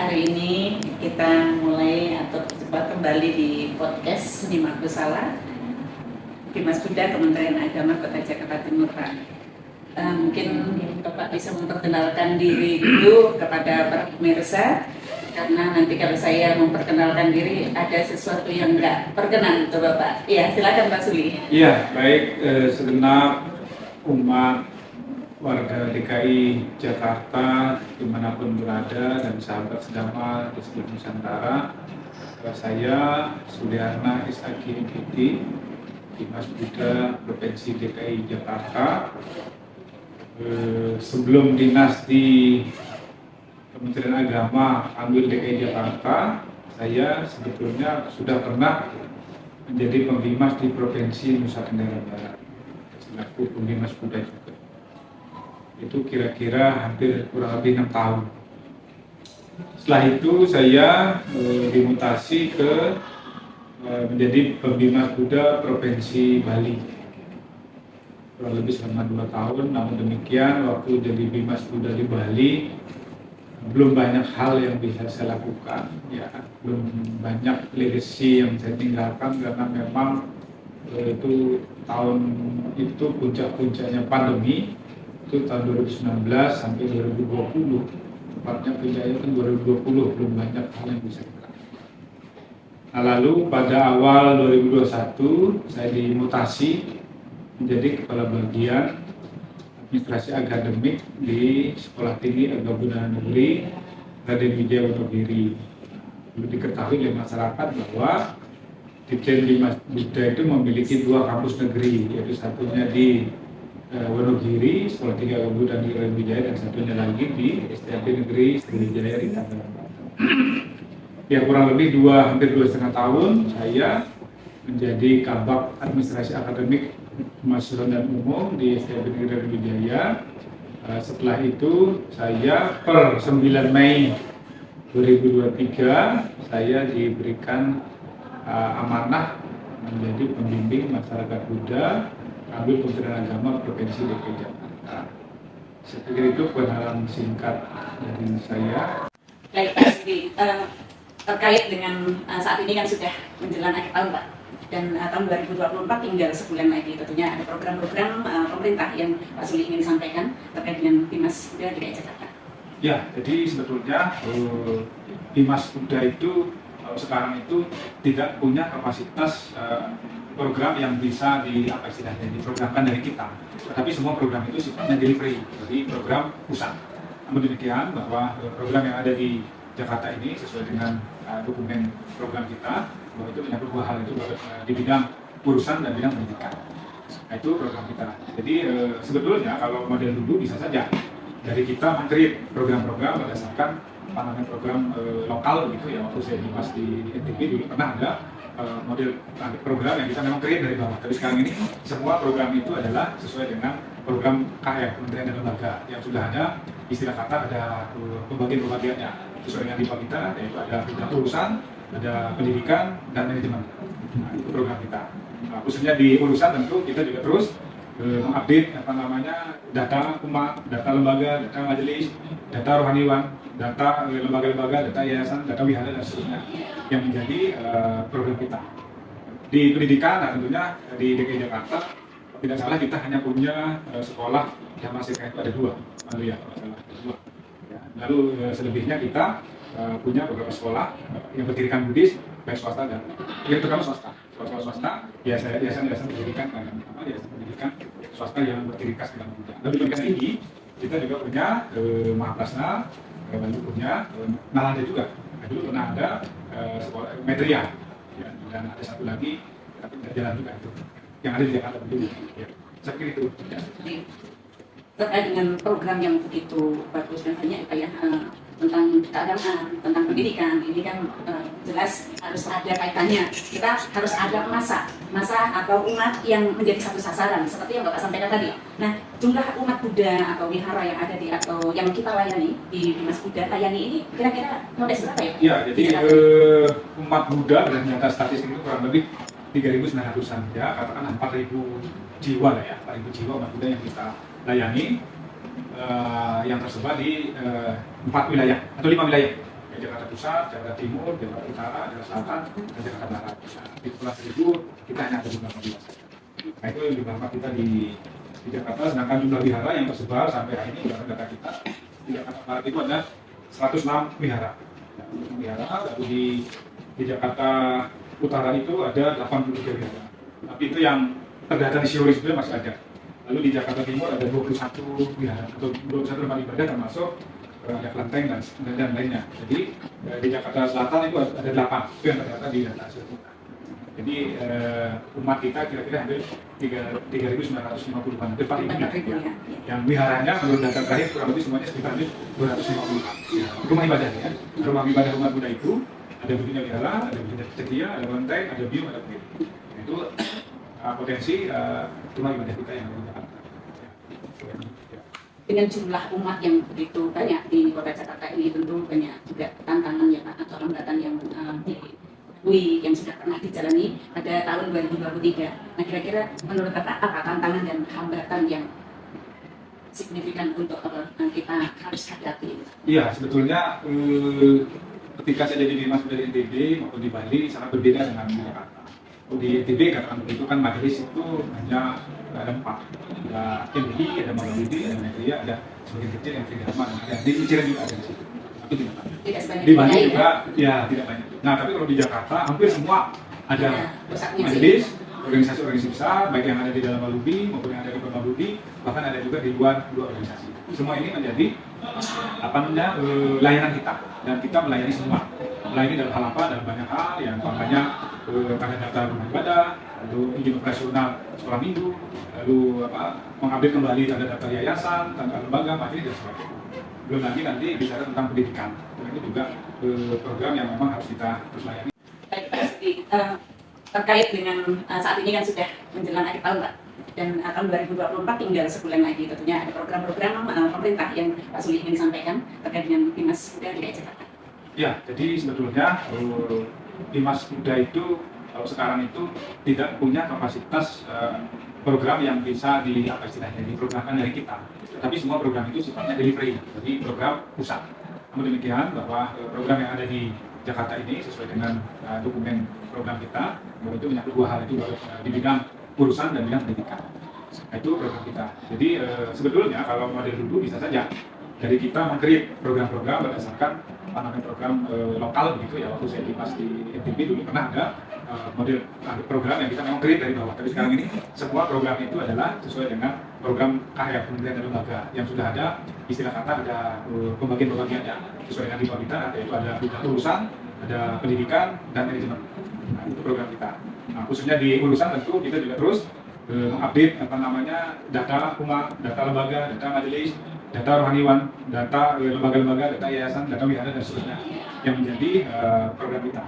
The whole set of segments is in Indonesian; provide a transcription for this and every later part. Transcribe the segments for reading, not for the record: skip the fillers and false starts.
hari ini kita mulai atau berjumpa kembali di podcast Seni Magusala Bimas Buddha Kementerian Agama Kota Jakarta Timur, Pak. Mungkin Bapak bisa memperkenalkan diri dulu kepada para pemirsa, karena nanti kalau saya memperkenalkan diri ada sesuatu yang enggak berkenan untuk Bapak. Ya, silakan Pak Suli. Iya, baik, segenap umat warga DKI Jakarta dimanapun berada dan sahabat sedama di seluruh Nusantara, saya Suliarna Isaki Piti, Bimas Buddha Provinsi DKI Jakarta. Sebelum dinas di Kementerian Agama ambil DKI Jakarta, saya sebetulnya sudah pernah menjadi pembimas di Provinsi Nusa Tenggara Barat selaku pembimas Buddha juga. Itu kira-kira hampir kurang lebih 6 tahun. Setelah itu saya dimutasi ke menjadi pembimas Buddha Provinsi Bali kurang lebih selama 2 tahun. Namun demikian, waktu jadi bimas Buddha di Bali belum banyak hal yang bisa saya lakukan, ya, belum banyak legacy yang saya tinggalkan karena memang itu tahun itu puncak-puncaknya pandemi, itu tahun 2019 sampai 2020, tepatnya puncaknya kan 2020, belum banyak hal yang bisa kita lakukan. Nah, lalu pada awal 2021 saya dimutasi menjadi kepala bagian administrasi akademik di Sekolah Tinggi Agama Buddha Negeri Raden Wijaya Wonogiri. Perlu diketahui oleh masyarakat bahwa Ditjen Bimas Buddha itu memiliki 2 kampus negeri, yaitu satunya di Wonogiri, Sekolah Tinggi Agama Buddha Negeri Raden Wijaya, dan satunya lagi di STAB Negeri Sriwijaya di Tangerang. Ya, kurang lebih hampir 2,5 tahun saya menjadi kabak administrasi akademik Mahasiswa dan Umum di STAB Negeri Raden Wijaya. Setelah itu saya per 9 Mei 2023 saya diberikan amanah menjadi pembimbing masyarakat Buddha ambil Kementerian Agama Provinsi DKI Jakarta. Saya pikir itu perkenalan singkat dari saya. Baik Pak Suli, terkait dengan saat ini kan sudah menjelang akhir tahun Pak, dan tahun 2024 tinggal sebulan lagi. Tentunya ada program-program pemerintah yang Pak Suli ingin sampaikan terkait dengan Bimas Buddha DKI Jakarta. Ya, jadi sebetulnya Bimas Buddha itu sekarang itu tidak punya kapasitas program yang bisa diprogramkan dari kita, tetapi semua program itu sifatnya delivery dari program pusat. Namun demikian, bahwa program yang ada di Jakarta ini sesuai dengan dokumen program kita, bahwa itu menyangkut 2 hal, itu di bidang urusan dan bidang pendidikan. Nah, itu program kita. Jadi sebetulnya kalau model dulu bisa saja dari kita meng-create program-program berdasarkan program lokal gitu ya. Waktu saya bimas di NTB dulu pernah ada model program yang kita memang create dari bawah. Tapi sekarang ini semua program itu adalah sesuai dengan program KF, Kementerian dan Lembaga, yang sudah ada istilah kata ada pembagian-pembagiannya sesuai dengan tipe kita, yaitu ada bidang urusan, ada pendidikan dan manajemen. Nah, itu program kita. Nah, khususnya di urusan tentu kita juga terus mengupdate data umat, data lembaga, data majelis, data rohaniwan, data lembaga-lembaga, data yayasan, data wihara dan seterusnya yang menjadi program kita. Di pendidikan, nah tentunya di DKI Jakarta tidak salah kita hanya punya sekolah yang masih itu ada 2, ya, lalu selebihnya kita punya beberapa sekolah yang berdirikan Buddhis, baik swasta dan terutama swasta, yayasan pendidikan swasta yang berdirikan dengan Buddha. Dan di bagian tinggi kita juga punya Mahaprasna, lalu punya Nalanda juga. Nah, dulu pernah ada sekolah Medria, ya, dan ada satu lagi tapi tidak jalan juga itu, yang ada di Jakarta dulu. Ya. Saya pikir itu. Ya. Terkait dengan program yang begitu bagus dan banyak ya, tentang keagamaan, tentang pendidikan, ini kan jelas harus ada kaitannya. Kita harus ada masa atau umat yang menjadi satu sasaran, seperti yang Bapak sampaikan tadi. Nah, jumlah umat Buddha atau wihara yang ada di atau yang kita layani di Bimas Buddha layani ini kira-kira modest berapa ya? Ya, jadi umat Buddha berdasarkan statistik itu kurang lebih 3.900-an, ya, katakan 4.000 jiwa lah ya, 4.000 jiwa umat Buddha yang kita layani, yang tersebar di 4 wilayah atau 5 wilayah, Jakarta Pusat, Jakarta Timur, Jakarta Utara, Jakarta Selatan, dan Jakarta Barat. Nah, di Kepulauan Seribu kita hanya ada jumlah 14 saja. Nah itu jumlah tempat kita di Jakarta, sedangkan jumlah wihara yang tersebar sampai hari ini dalam data kita di Jakarta Barat itu ada 106 wihara. Wihara, lalu di Jakarta Utara itu ada 83 wihara. Tapi itu yang terdata di Siori sebenarnya masih ada. Lalu di Jakarta Timur ada 21 wihara atau 21 tempat ibadah termasuk ada kelenteng dan lainnya. Jadi di Jakarta Selatan itu ada 8, itu yang terdata di data hasil kita. Jadi umat kita kira-kira hampir 3.950-an, hampir 4.000 ya. Yang wiharanya menurut data terakhir kurang lebih semuanya sekitar 250-an. Rumah ibadah ya. Rumah ibadah umat Buddha itu ada bentuknya wihara, ada bentuknya cetia, ada kelenteng, ada bium, ada kuil. Itu potensi rumah ibadah kita yang ada di Jakarta. Dengan jumlah umat yang begitu banyak di kota Jakarta ini tentu banyak juga tantangan ya Pak, atau hambatan yang dilalui yang sudah pernah dijalani pada tahun 2023. Nah kira-kira menurut Bapak apa tantangan dan hambatan yang signifikan untuk kita harus hadapi? Iya, sebetulnya ketika saya jadi di Dimas dari NTB maupun di Bali sangat berbeda dengan di Jakarta. Di NTB katakan begitu kan majelis itu hanya ada 4, ada MI, ada Maulidi, ada Medria, ada sebagian kecil yang tidak aman, ada di Iciran juga ada di situ. Tapi tidak banyak. Di Bali juga ya tidak banyak. Nah tapi kalau di Jakarta hampir semua ada majelis, organisasi-organisasi besar, baik yang ada di dalam Maulidi maupun yang ada di Maulidi, bahkan ada juga di luar dua organisasi. Semua ini menjadi layanan kita, dan kita melayani semua. Melayani dalam hal apa? Dalam banyak hal, yang makanya tanda daftar rumah ibadah, lalu izin operasional sekolah minggu, lalu mengupdate kembali tanda daftar yayasan, tanda lembaga, majelis dan sebagainya. Belum lagi nanti bicara tentang pendidikan, ini juga program yang memang harus kita terus layani. Baik Pak Sudi, terkait dengan saat ini kan sudah menjelang akhir tahun Pak, dan tahun 2024 tinggal sebulan lagi, tentunya ada program-program pemerintah yang Pak Sudi ingin sampaikan terkait dengan Dimas Buddha DKI Jakarta. Ya, jadi sebetulnya Dimas Buddha itu kalau sekarang itu tidak punya kapasitas program yang bisa diprogramkan dari kita. Tetapi semua program itu sifatnya delivery, jadi program pusat. Namun demikian bahwa program yang ada di Jakarta ini sesuai dengan dokumen program kita, itu menyangkut 2 hal itu, di bidang urusan dan bidang pendidikan. Nah, itu program kita. Jadi sebetulnya kalau model dulu bisa saja dari kita meng-create program-program berdasarkan program lokal begitu ya. Waktu saya Dimas di NTB dulu pernah ada model program yang kita memang create dari bawah. Tapi sekarang ini semua program itu adalah sesuai dengan program karya kementerian dan lembaga yang sudah ada, istilah kata ada pembagian-pembagiannya sesuai dengan bidang kita, yaitu ada bidang urusan, ada pendidikan dan manajemen. Nah, itu program kita. Nah, khususnya di urusan tentu kita juga terus mengupdate data umat, data lembaga, data majelis, data rohaniwan, data lembaga-lembaga, data yayasan, data wihara dan seterusnya yang menjadi program kita.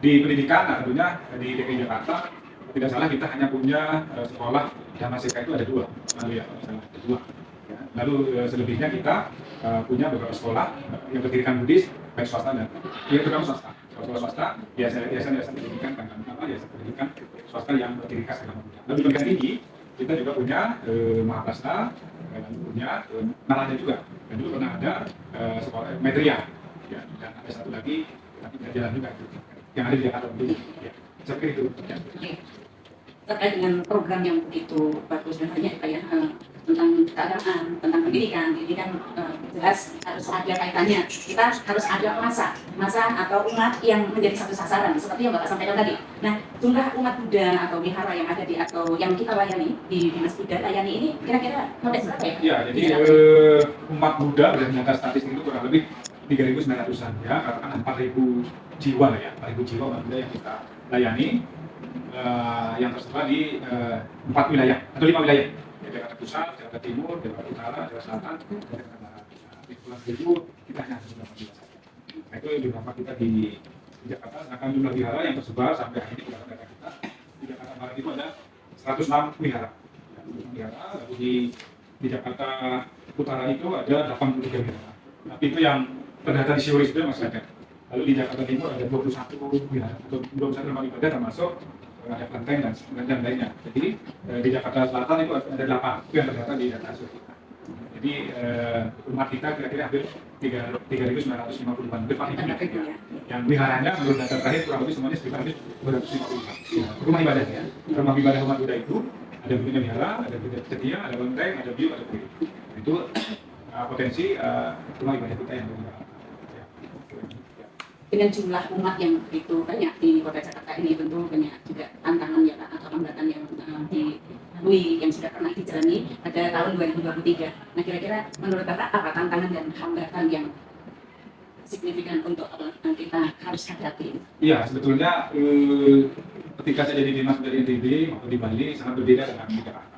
Di pendidikan, nah tentunya di DKI Jakarta tidak salah kita hanya punya sekolah Dhammaseka itu ada 2, lalu ya ada 2. Ya. Lalu selebihnya kita punya beberapa sekolah yang berdirikan Buddhis, baik swasta dan terutama swasta. Sekolah swasta, yayasan pendidikan, yayasan pendidikan swasta yang berdirikan agama Buddha. Lalu di pendidikan tinggi kita juga punya Mahaprasna, punya Nalanda juga, dan dulu pernah ada sekolah Medria, ya, dan ada satu lagi tapi tidak jalan juga itu, yang ada di Jakarta dulu. Ya. Seperti itu. Ya. Terkait dengan program yang begitu bagus dan banyak ya, tentang keagamaan, tentang pendidikan, ini kan jelas harus ada kaitannya. Kita harus ada masa atau umat yang menjadi satu sasaran, seperti yang Bapak sampaikan tadi. Nah, jumlah umat Buddha atau wihara yang ada di atau yang kita layani di Dimas Buddha layani ini kira-kira sampai berapa ya? Ya, jadi umat Buddha berdasarkan data statistik itu kurang lebih 3.900-an ya, katakan 4.000 jiwa lah ya, 4.000 jiwa umat Buddha yang kita layani, yang tersebar di 4 wilayah atau 5 wilayah. Jakarta Pusat, Jakarta Timur, Jakarta Utara, Jakarta Selatan, dan Jakarta Barat. Di Kepulauan Seribu kita hanya ada beberapa saja. Nah itu jumlah kita di Jakarta, sedangkan jumlah wihara yang tersebar sampai hari ini dalam data kita di Jakarta Barat itu ada 106 wihara. Lalu di Jakarta Utara itu ada 83 wihara. Tapi itu yang terdata di Siori sudah masih ada. Lalu di Jakarta Timur ada 21 wihara atau 21 tempat ibadah termasuk ada kelenteng dan lainnya. Jadi di Jakarta Selatan itu ada 8, itu yang terdata di data hasil kita. Jadi umat kita kira-kira hampir 3.950-an, hampir 4.000 ya. Yang wiharanya menurut data terakhir kurang lebih semuanya sekitar 250-an. Ya, rumah ibadah ya. Rumah ibadah umat Buddha itu ada bentuknya wihara, ada bentuknya cetia, ada lenteng, ada bio, ada kuil. Itu potensi rumah ibadah kita yang lebih besar. Dengan jumlah umat yang begitu banyak di kota Jakarta ini, tentu banyak juga tantangan ya Pak, atau hambatan yang dilalui yang sudah pernah dijalani pada tahun 2023. Nah, kira-kira menurut Bapak apa tantangan dan hambatan yang signifikan untuk kita harus hadapi? Iya, sebetulnya ketika saya jadi dinas dari NTB atau di Bali sangat berbeda dengan di Jakarta.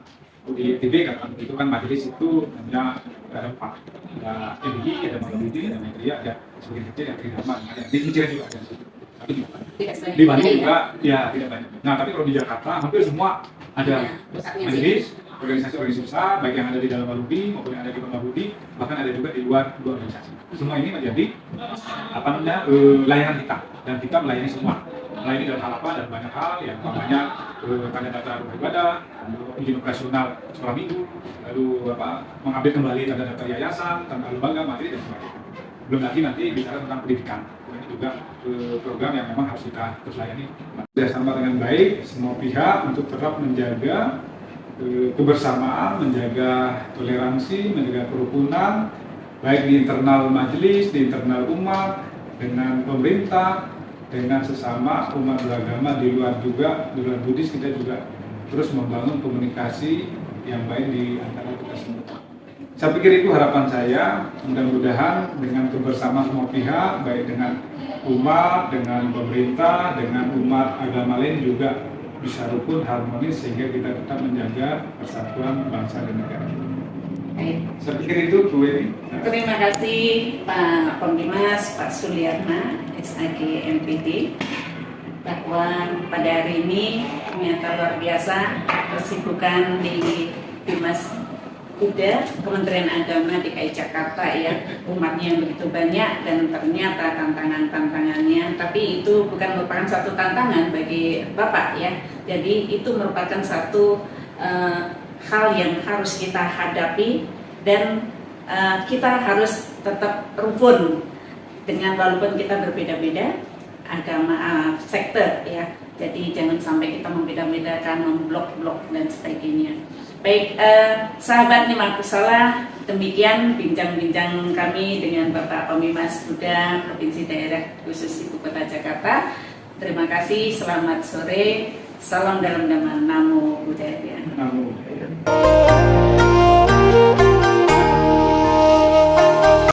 Di NTB kan itu kan majelis itu hanya ada 4, ada MBI, ada Maulidi, ada Maitreya, ada sebagian kecil yang Tridharma, ada di Hijrah juga ada. Tapi di Bali juga ya tidak banyak. Nah, tapi kalau di Jakarta hampir semua ada majelis, organisasi besar, baik yang ada di dalam Maulidi maupun yang ada di Maulidi, bahkan ada juga di luar dua organisasi. Semua ini menjadi layanan kita, dan kita melayani semua. Melayani dalam hal apa, dan banyak hal yang namanya tanda data rumah ibadah, izin operasional sekolah minggu, lalu mengambil kembali tanda data yayasan, tanda lembaga, materi dan sebagainya. Belum lagi nanti bicara tentang pendidikan. Ini juga program yang memang harus kita terus layani. Bersama dengan baik semua pihak untuk tetap menjaga kebersamaan, menjaga toleransi, menjaga kerukunan, baik di internal majelis, di internal umat, dengan pemerintah, dengan sesama umat beragama di luar juga, di luar Buddhis kita juga terus membangun komunikasi yang baik di antara kita semua. Saya pikir itu harapan saya, mudah-mudahan dengan kebersamaan semua pihak, baik dengan umat, dengan pemerintah, dengan umat agama lain juga bisa rukun, harmonis, sehingga kita tetap menjaga persatuan bangsa dan negara. Baik. Saya pikir itu Bu Eni. Terima kasih Pak Pemdimas, Pak Suliarna, SAG MPT, bahwa pada hari ini ternyata luar biasa kesibukan di Dimas Buddha Kementerian Agama DKI Jakarta ya, umatnya yang begitu banyak dan ternyata tantangannya, tapi itu bukan merupakan satu tantangan bagi Bapak ya, jadi itu merupakan satu hal yang harus kita hadapi, dan kita harus tetap rukun dengan walaupun kita berbeda-beda agama, sektor ya, jadi jangan sampai kita membeda-bedakan, memblok-blok dan sebagainya. Baik, sahabat Nimakusala, demikian bincang-bincang kami dengan Bapak Pemdimas Buddha Provinsi Daerah Khusus Ibu Kota Jakarta. Terima kasih, selamat sore, salam dalam nama Namo